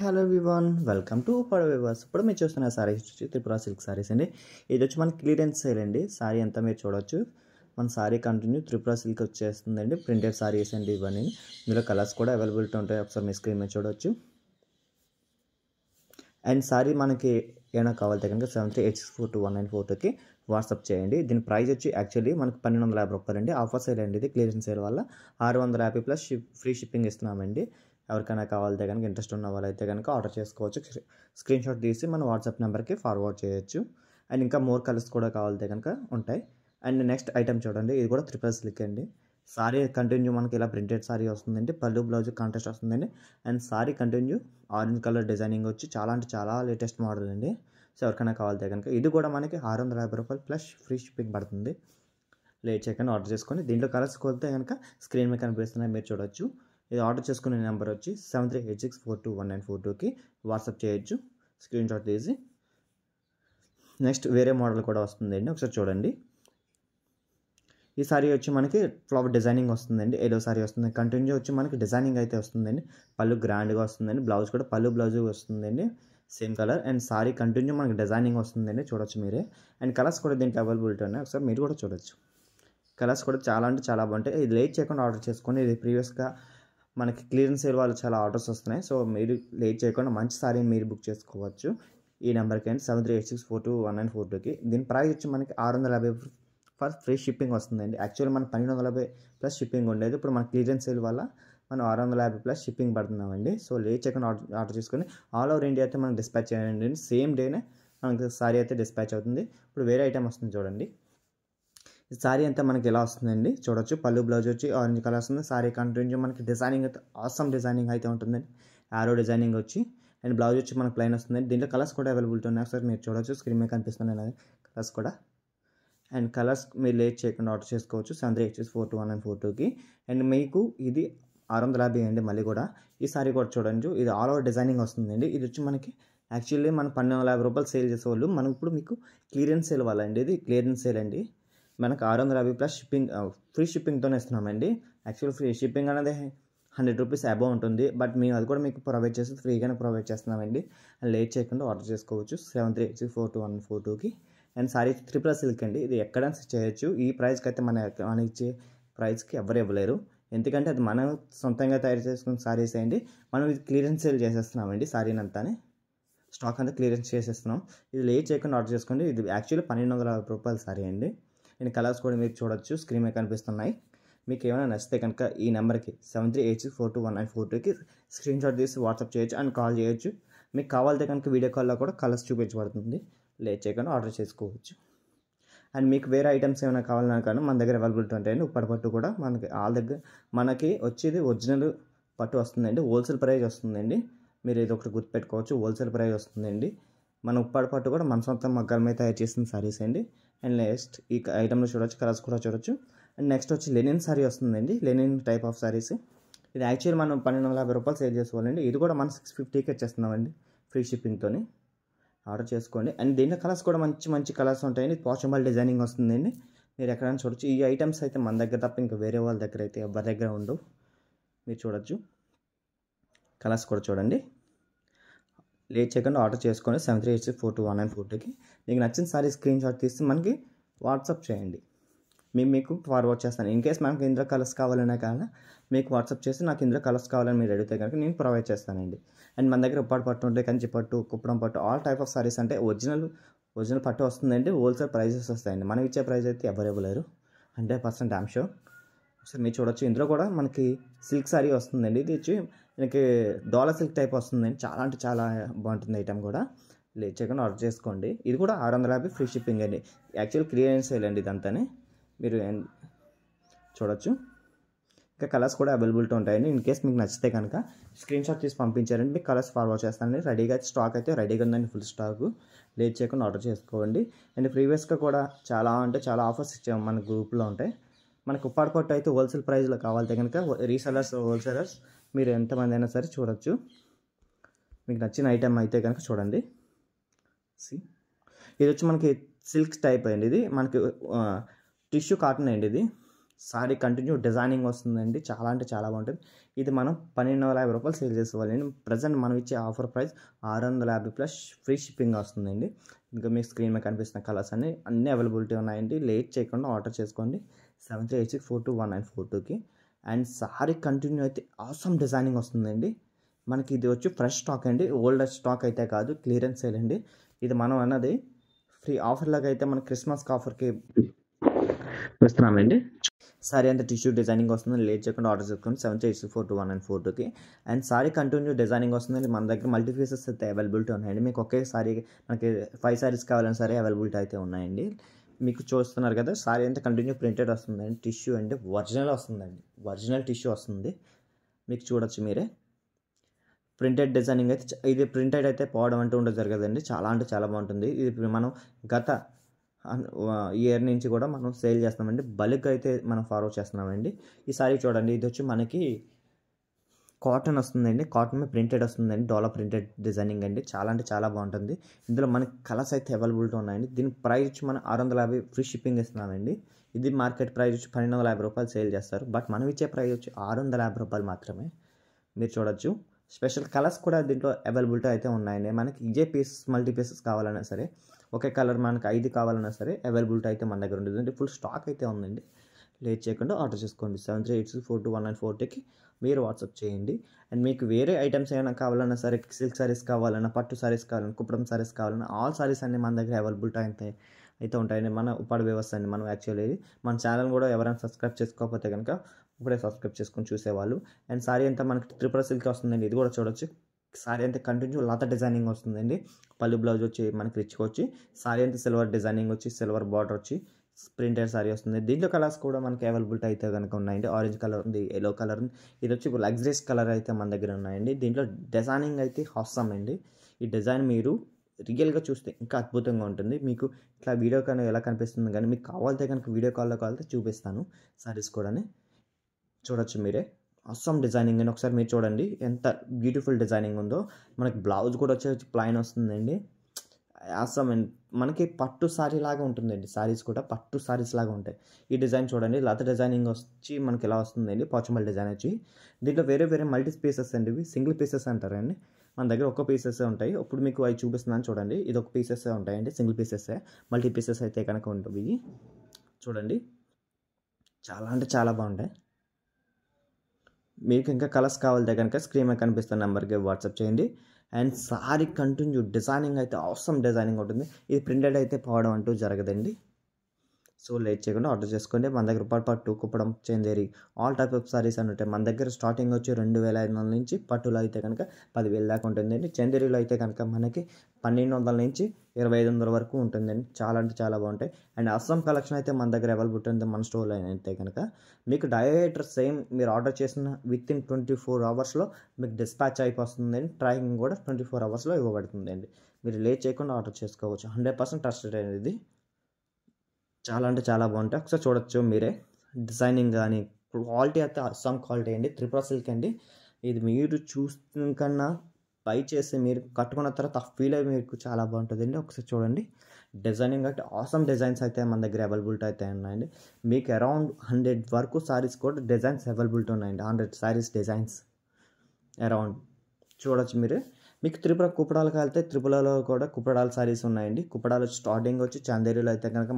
Hello everyone, welcome to పడవేవర్స్. ఇప్పుడు మీరు చూస్తున్న సారీస్ వచ్చి త్రిపుర సిల్క్ సారీస్ అండి. ఇది వచ్చి మన క్లియరెన్స్ సేల్ అండి. సారీ అంతా మీరు చూడొచ్చు. మన సారీ కంటిన్యూ త్రిపుర సిల్క్ వచ్చేస్తుందండి. ప్రింటెడ్ సారీస్ అండి ఇవన్నీ. ఇందులో కలర్స్ కూడా అవైలబిలిటీ ఉంటాయి. ఒకసారి మీ స్క్రీన్ మీద చూడొచ్చు. అండ్ సారీ మనకి ఏమైనా కావాలంటే కనుక 7386421942కి వాట్సాప్ చేయండి. దీని ప్రైస్ వచ్చి యాక్చువల్లీ మనకు 1250 రూపాయలు అండి. ఆఫర్ సేల్ అండి, ఇది క్లియరెన్స్ సేల్ వల్ల 650 ప్లస్ ఫ్రీ షిప్పింగ్ ఇస్తున్నామండి. ఎవరికైనా కావాలంటే కనుక ఇంట్రెస్ట్ ఉన్న వాళ్ళైతే కనుక ఆర్డర్ చేసుకోవచ్చు. స్క్రీన్ షాట్ తీసి మన వాట్సాప్ నెంబర్కి ఫార్వర్డ్ చేయొచ్చు. అండ్ ఇంకా మోర్ కలర్స్ కూడా కావాలంటే కనుక ఉంటాయి. అండ్ నెక్స్ట్ ఐటమ్ చూడండి, ఇది కూడా త్రిపుల్ సిల్క్ అండి. సారీ కంటిన్యూ మనకి ఇలా ప్రింటెడ్ సారీ వస్తుందండి. పళ్ళు బ్లౌజ్ కాంట్రాస్ట్ వస్తుందండి. And sorry continue orange colour designing వచ్చి చాలా అంటే చాలా లేటెస్ట్ మోడల్ అండి. సో ఎవరికైనా కావాలంటే కనుక ఇది కూడా మనకి 650 రూపాయలు ప్లస్ ఫ్రీ షిప్పింగ్ పడుతుంది. లేట్ చేయకుండా ఆర్డర్ చేసుకొని దీంట్లో కలర్స్ కొలితే కనుక స్క్రీన్ మీద కనిపిస్తున్నాయి, మీరు చూడొచ్చు. ఇది ఆర్డర్ చేసుకునే నెంబర్ వచ్చి 7386421942కి వాట్సాప్ చేయొచ్చు. స్క్రీన్ షాట్ తీసి. నెక్స్ట్ వేరే మోడల్ కూడా వస్తుందండి, ఒకసారి చూడండి. ఈ సారీ వచ్చి మనకి ఫ్లవర్ డిజైనింగ్ వస్తుందండి. ఏదో సారీ వస్తుంది కంటిన్యూ వచ్చి మనకి డిజైనింగ్ అయితే వస్తుందండి. పళ్ళు గ్రాండ్గా వస్తుందండి. బ్లౌజ్ కూడా పళ్ళు బ్లౌజ్ వస్తుందండి, same colour. And sorry continue మనకి డిజైనింగ్ వస్తుందండి, చూడొచ్చు మీరే. అండ్ కలర్స్ కూడా దీంట్లో అవైలబిలిటీ ఉన్నాయి, ఒకసారి మీరు కూడా చూడొచ్చు. కలర్స్ కూడా చాలా అంటే చాలా బాగుంటాయి. ఇది లేట్ చేయకుండా ఆర్డర్ చేసుకొని, ఇది ప్రీవియస్గా మనకి క్లియరెన్స్ సేల్ వాళ్ళు చాలా ఆర్డర్స్ వస్తున్నాయి. సో మీరు లేట్ చేయకుండా మంచి సారీని మీరు బుక్ చేసుకోవచ్చు. ఈ నెంబర్కి అండి 7386421942కి. దీని ప్రైస్ వచ్చి మనకి 650 ఫర్ ఫ్రీ షిప్పింగ్ వస్తుందండి. యాక్చువల్లీ మన 1250 ప్లస్ షిప్పింగ్ ఉండేది. ఇప్పుడు మన క్లియరెన్స్ సేల్ వల్ల మనం 650 ప్లస్ షిప్పింగ్ పడుతున్నామండి. సో లేట్ చేయకుండా ఆర్డర్ చేసుకొని ఆల్ ఓవర్ ఇండియా అయితే మనం డిస్పాచ్ చేయండి. సేమ్ డేనే మనకి సారీ అయితే డిస్పాచ్ అవుతుంది. ఇప్పుడు వేరే ఐటమ్ వస్తుంది చూడండి. ఈ సారీ అంతా మనకి ఎలా వస్తుందండి, చూడొచ్చు. పళ్ళు బ్లౌజ్ వచ్చి ఆరెంజ్ కలర్ వస్తుంది. సారీ కంటిన్యూ మనకి డిజైనింగ్ అయితే ఆసమ్ డిజైనింగ్ అయితే ఉంటుందండి. ఆరో డిజైనింగ్ వచ్చి అండ్ బ్లౌజ్ వచ్చి మనకి ప్లెయిన్ వస్తుందండి. దీంట్లో కలర్స్ కూడా అవైలబిలిటీ ఉన్నాయి, సార్ మీరు చూడొచ్చు. స్క్రీన్ మీద కనిపిస్తున్నాయి కలర్స్ కూడా. అండ్ కలర్స్ మీరు లేట్ చేయకుండా ఆర్డర్ చేసుకోవచ్చు 7386421942కి. అండ్ మీకు ఇది 650 అండి. మళ్ళీ కూడా ఈ సారీ కూడా చూడండి, ఇది ఆల్ ఓవర్ డిజైనింగ్ వస్తుందండి. ఇది వచ్చి మనకి యాక్చువల్లీ మన 1250 రూపాయలు సేల్ చేసేవాళ్ళు మనం ఇప్పుడు మీకు క్లియరెన్స్ సేల్ వాళ్ళండి. ఇది క్లియరెన్స్ సేల్ అండి. మనకు 650 ప్లస్ షిప్పింగ్ ఫ్రీ షిప్పింగ్తోనే ఇస్తున్నామండి. యాక్చువల్ ఫ్రీ షిప్పింగ్ అనేది 100 రూపీస్ అబౌవ్ ఉంటుంది. బట్ మేము అది కూడా మీకు ప్రొవైడ్ చేసి ఫ్రీగానే ప్రొవైడ్ చేస్తున్నామండి. అండ్ లేట్ చేయకుండా ఆర్డర్ చేసుకోవచ్చు 7386421942కి. అండ్ సారీ త్రిపుర సిల్క్ అండి. ఇది ఎక్కడైనా చేయొచ్చు. ఈ ప్రైస్కి అయితే మన ఇచ్చే ప్రైస్కి ఎవరు ఇవ్వలేరు. ఎందుకంటే అది మనం సొంతంగా తయారు చేసుకున్న సారీస్ అండి. మనం ఇది క్లియరెన్స్ సేల్ చేసేస్తున్నామండి. సారీని అంతానే స్టాక్ అంతా క్లియరెన్స్ చేసేస్తున్నాం. ఇది లేట్ చేయకుండా ఆర్డర్ చేసుకోండి. ఇది యాక్చువల్లీ 1250 రూపాయల సారీ అండి. అండ్ కలర్స్ కూడా మీరు చూడొచ్చు, స్క్రీన్ మీద కనిపిస్తున్నాయి. మీకు ఏమైనా నచ్చితే కనుక ఈ నెంబర్కి 7386421942కి స్క్రీన్ షాట్ తీసి వాట్సాప్ చేయొచ్చు అండ్ కాల్ చేయొచ్చు. మీకు కావాలంటే కనుక వీడియో కాల్లో కూడా కలర్స్ చూపించబడుతుంది. లేట్ చేయకుండా ఆర్డర్ చేసుకోవచ్చు. అండ్ మీకు వేరే ఐటమ్స్ ఏమైనా కావాలన్నా కానీ మన దగ్గర అవైలబిలిటీ ఉంటాయండి. ఉప్పటి పట్టు కూడా మనకి వచ్చేది ఒరిజినల్ పట్టు వస్తుందండి. హోల్సేల్ ప్రైస్ వస్తుందండి. మీరు ఇది ఒకటి గుర్తుపెట్టుకోవచ్చు, హోల్సేల్ ప్రైస్ వస్తుందండి. మన ఉప్పాడ పట్టు కూడా మన సొంత మగ్గాల మీద తయారు చేసిన సారీస్ అండి. అండ్ నెక్స్ట్ ఈ ఐటమ్లో చూడొచ్చు, కలర్స్ కూడా చూడొచ్చు. అండ్ నెక్స్ట్ వచ్చి లెనిన్ సారీ వస్తుందండి. Lenin type of saris. ఇది యాక్చువల్లీ మనం 1250 రూపాయలు సేల్ చేసుకోవాలండి. ఇది కూడా మనం 650కి ఇచ్చేస్తున్నామండి ఫ్రీ షిప్పింగ్తోని. ఆర్డర్ చేసుకోండి. అండ్ దీంట్లో కలర్స్ కూడా మంచి మంచి కలర్స్ ఉంటాయండి. పాషబుల్ డిజైనింగ్ వస్తుందండి. మీరు ఎక్కడైనా చూడొచ్చు. ఈ ఐటమ్స్ అయితే మన దగ్గర తప్ప ఇంకా వేరే వాళ్ళ దగ్గర అయితే ఎవరి దగ్గర ఉండవు, మీరు చూడొచ్చు. కలర్స్ కూడా చూడండి. లేట్ చేయకుండా ఆర్డర్ చేసుకొని 7386421942కి. మీకు నచ్చిన సారీ స్క్రీన్ షాట్ తీసి మనకి వాట్సాప్ చేయండి. మీకు ఫార్వర్డ్ చేస్తాను. ఇన్ కేస్ మనకి ఇందులో కలర్స్ కావాలన్నా కానీ మీకు వాట్సాప్ చేసి నాకు ఇందులో కలర్స్ కావాలని మీరు అడిగితే కనుక నేను ప్రొవైడ్ చేస్తానండి. అండ్ మన దగ్గర ఉప్పాడు పట్టు ఉంటాయి, కంచి పట్టు, కుప్పడం పట్టు, ఆల్ టైప్ ఆఫ్ సారీస్ అంటే ఒరిజినల్ పట్టు వస్తుందండి. హోల్సేల్ ప్రైజెస్ వస్తాయండి. మనం ఇచ్చే ప్రైస్ అయితే ఎవరు ఇవ్వలేరు, 100% డామ్ షో. ఒకసారి మీరు చూడొచ్చు. ఇందులో కూడా మనకి సిల్క్ సారీ వస్తుందండి. ఇది వచ్చి మనకి డోలా సిల్క్ టైప్ వస్తుందండి. చాలా అంటే చాలా బాగుంటుంది ఐటమ్ కూడా. లేట్ చేయకుండా ఆర్డర్ చేసుకోండి. ఇది కూడా 650 ఫ్రీ షిప్పింగ్ అండి. యాక్చువల్ క్లియరెన్స్ సేల్ అండి ఇదంతానే, మీరు చూడొచ్చు. ఇంకా కలర్స్ కూడా అవైలబిలిటీ ఉంటాయండి. ఇన్ కేస్ మీకు నచ్చితే కనుక స్క్రీన్ షాట్ తీసి పంపించారండి, మీకు కలర్స్ ఫార్వర్డ్ చేస్తానండి. రెడీగా స్టాక్ అయితే రెడీగా ఉందండి, ఫుల్ స్టాక్. లేట్ చేయకుండా ఆర్డర్ చేసుకోండి. అండ్ ప్రీవియస్గా కూడా చాలా అంటే చాలా ఆఫర్స్ ఇచ్చాము మన గ్రూప్లో ఉంటాయి. మనకు ఉప్పాడ పట్టు అయితే హోల్సేల్ ప్రైస్లో కావాలంటే కనుక రీసెలర్స్, హోల్సేలర్స్ మీరు ఎంతమంది అయినా సరే చూడొచ్చు. మీకు నచ్చిన ఐటమ్ అయితే కనుక చూడండి. ఇది వచ్చి మనకి సిల్క్ టైప్ అండి. ఇది మనకి టిష్యూ కాటన్ అండి. ఇది సారీ కంటిన్యూ డిజైనింగ్ వస్తుందండి. చాలా అంటే చాలా బాగుంటుంది. ఇది మనం 1250 రూపాయలు సేల్ చేసుకోవాలండి. ప్రజెంట్ మనం ఇచ్చే offer price 650 plus free shipping వస్తుందండి. ఇంకా మీకు స్క్రీన్ మీద కనిపిస్తున్న కలర్స్ అన్నీ అవైలబిలిటీ ఉన్నాయండి. లేట్ చేయకుండా ఆర్డర్ చేసుకోండి 7386421942కి. అండ్ సారీ కంటిన్యూ అయితే ఆసమ్ డిజైనింగ్ వస్తుందండి. మనకి ఇది వచ్చి ఫ్రెష్ స్టాక్ అండి, ఓల్డ్ స్టాక్ అయితే కాదు, క్లియరెన్స్ సేల్ అండి. ఇది మనం అన్నది ఫ్రీ ఆఫర్ లాగా అయితే మన క్రిస్మస్కి ఆఫర్కి ఇస్తున్నామండి. సారీ అంతా టిష్యూ డిజైనింగ్ వస్తుంది. లేట్ చేయకుండా ఆర్డర్ చేసుకోండి 7386421942కి. అండ్ సారీ కంటిన్యూ డిజైనింగ్ వస్తుందండి. మన దగ్గర మల్టీ పీసెస్ అయితే అవైలబిలిటీ ఉన్నాయండి. మీకు ఒకే సారీ మనకి 5 సారీస్ కావాలని సరే అవైలబిలిటీ అయితే ఉన్నాయండి. మీకు చూస్తున్నారు కదా, సారీ అంతా కంటిన్యూ ప్రింటెడ్ వస్తుందండి. టిష్యూ అంటే ఒరిజినల్ వస్తుందండి, ఒరిజినల్ టిష్యూ వస్తుంది. మీకు చూడొచ్చు మీరే. ప్రింటెడ్ డిజైనింగ్ అయితే ఇది ప్రింటెడ్ అయితే పోవడం అంటూ ఉండదు జరగదండి. చాలా అంటే చాలా బాగుంటుంది. ఇది మనం గత ఇయర్ నుంచి కూడా మనం సేల్ చేస్తున్నామండి. బల్క్ అయితే మనం ఫార్వర్డ్ చేస్తున్నామండి. ఈ సారీ చూడండి, ఇది వచ్చి మనకి కాటన్ వస్తుందండి. కాటన్ మీద ప్రింటెడ్ వస్తుందండి. డోలా ప్రింటెడ్ డిజైనింగ్ అండి. చాలా అంటే చాలా బాగుంటుంది. ఇందులో మనకి కలర్స్ అయితే అవైలబిలిటీ ఉన్నాయండి. దీని ప్రైస్ వచ్చి మనం 650 ఫ్రీ షిప్పింగ్ ఇస్తున్నామండి. ఇది మార్కెట్ ప్రైస్ వచ్చి 1250 రూపాయలు సేల్ చేస్తారు. బట్ మనం ఇచ్చే ప్రైస్ వచ్చి 650 రూపాయలు మాత్రమే. మీరు చూడొచ్చు. స్పెషల్ కలర్స్ కూడా దీంట్లో అవైలబిలిటీ అయితే ఉన్నాయండి. మనకి ఇదే పీస్ మల్టీ పీసెస్ కావాలన్నా సరే, ఒకే కలర్ మనకి 5 కావాలన్నా సరే అవైలబిలిటీ అయితే మన దగ్గర ఉంటుంది. ఫుల్ స్టాక్ అయితే ఉందండి. లేట్ చేయకుండా ఆర్డర్ చేసుకోండి 7386421942కి మీరు వాట్సాప్ చేయండి. అండ్ మీకు వేరే ఐటమ్స్ ఏమైనా కావాలన్నా సరే, సిల్క్ సారీస్ కావాలన్నా, పట్టు సారీస్ కావాలన్నా, కుప్పడం సారీస్ కావాలన్నా, ఆల్ సారీస్ అన్నీ మన దగ్గర అవైలబిలిటీ అయితే ఉంటాయండి. మన ఉపాధి వ్యవస్థ అండి. మనం యాక్చువల్లీ మన ఛానల్ కూడా ఎవరైనా సబ్స్క్రైబ్ చేసుకోకపోతే కనుక ఇప్పుడే సబ్స్క్రైబ్ చేసుకొని చూసేవాళ్ళు. అండ్ సారీ అంతా మనకి త్రిపుర సిల్క్ వస్తుందండి. ఇది కూడా చూడొచ్చు. సారీ అంతా కంటిన్యూ లత డిజైనింగ్ వస్తుందండి. పళ్ళు బ్లౌజ్ వచ్చి మనకి రిచ్గా వచ్చి, సారీ అంతా సిల్వర్ డిజైనింగ్ వచ్చి, సిల్వర్ బార్డర్ వచ్చి ప్రింటెడ్ సారీ వస్తుంది. దీంట్లో కలర్స్ కూడా మనకి అవైలబిలిటీ అయితే కనుక ఉన్నాయండి. ఆరెంజ్ కలర్ ఉంది, ఎల్లో కలర్ ఉంది. ఇది వచ్చి లగ్జరీస్ కలర్ అయితే మన దగ్గర ఉన్నాయండి. దీంట్లో డిజైనింగ్ అయితే హాసమ్ అండి. ఈ డిజైన్ మీరు రియల్గా చూస్తే ఇంకా అద్భుతంగా ఉంటుంది. మీకు ఇట్లా వీడియో కానీ ఎలా కనిపిస్తుంది, కానీ మీకు కావాలితే కనుక వీడియో కాల్లో కావాలితే చూపిస్తాను. సారీస్ కూడా చూడొచ్చు మీరే. అస్సాం డిజైనింగ్ అని ఒకసారి మీరు చూడండి ఎంత బ్యూటిఫుల్ డిజైనింగ్ ఉందో. మనకి బ్లౌజ్ కూడా వచ్చి ప్లైన్ వస్తుందండి. అస్సాం మనకి పట్టు సారీ లాగా ఉంటుందండి. సారీస్ కూడా పట్టు సారీస్ లాగా ఉంటాయి. ఈ డిజైన్ చూడండి, లత డిజైనింగ్ వచ్చి మనకి ఎలా వస్తుందండి, పోచంపల్లి డిజైన్ వచ్చి. దీంట్లో వేరే వేరే మల్టీ పీసెస్ అండి. ఇవి సింగిల్ పీసెస్ అంటారండి. మన దగ్గర ఒక్క పీసెస్ ఉంటాయి. ఇప్పుడు మీకు అవి చూపిస్తున్నాను చూడండి. ఇది ఒక పీసెస్ ఉంటాయండి, సింగిల్ పీసెస్. మల్టీ పీసెస్ అయితే కనుక ఉంటుంది. ఇవి చూడండి, చాలా అంటే చాలా బాగుంటాయి. మీకు ఇంకా కలర్స్ కావాలంటే కనుక స్క్రీన్ మీద కనిపిస్తున్న నెంబర్కి వాట్సాప్ చేయండి. అండ్ సారీ కంటిన్యూ డిజైనింగ్ అయితే అవసరం డిజైనింగ్ ఉంటుంది. ఇది ప్రింటెడ్ అయితే పోవడం అంటూ జరగదండి. సో లేట్ చేయకుండా ఆర్డర్ చేసుకోండి. మన దగ్గర పట్టు, Kuppadam, Chanderi all type of saris అని ఉంటాయి. మన దగ్గర స్టార్టింగ్ వచ్చి 2500 నుంచి, పట్టులో అయితే కనుక 10,000 దాకా ఉంటుందండి. చందేరిలో అయితే కనుక మనకి 1200 నుంచి 2500 వరకు ఉంటుందండి. చాలా అంటే చాలా బాగుంటాయి. అండ్ అస్సాం కలెక్షన్ అయితే మన దగ్గర అవైలబిలిటీ ఉంటుంది. మన స్టోర్లో అయితే కనుక మీకు డైరెక్ట్ సేమ్ మీరు ఆర్డర్ చేసిన వితిన్ 24 అవర్స్లో మీకు డిస్పాచ్ అయిపోతుందండి. ట్రాకింగ్ కూడా 24 అవర్స్లో ఇవ్వబడుతుందండి. మీరు లేట్ చేయకుండా ఆర్డర్ చేసుకోవచ్చు. 100% ట్రస్టెడ్ అనేది. చాలా అంటే చాలా బాగుంటాయి. ఒకసారి చూడొచ్చు మీరే. డిజైనింగ్ కానీ క్వాలిటీ అయితే అస్సాం క్వాలిటీ అండి. త్రిపుర సిల్క్ అండి. ఇది మీరు చూస్తున్న కన్నా బై చేసి మీరు కట్టుకున్న తర్వాత ఆ ఫీల్ అయ్యి మీకు చాలా బాగుంటుందండి. ఒకసారి చూడండి. డిజైనింగ్ అంటే ఆసమ్ డిజైన్స్ అయితే మన దగ్గర అవైలబిలిటీ అయితే ఉన్నాయండి. మీకు అరౌండ్ 100 వరకు సారీస్ కూడా డిజైన్స్ అవైలబిలిటీ ఉన్నాయండి. 100 సారీస్ డిజైన్స్ అరౌండ్ చూడొచ్చు మీరు. మీకు త్రిపుర కుప్పడాలకు వెళ్తే త్రిపురలో కూడా కుప్పడాల సారీస్ ఉన్నాయండి. కుప్పడాలు స్టార్టింగ్ వచ్చి చందేరిలో అయితే కనుక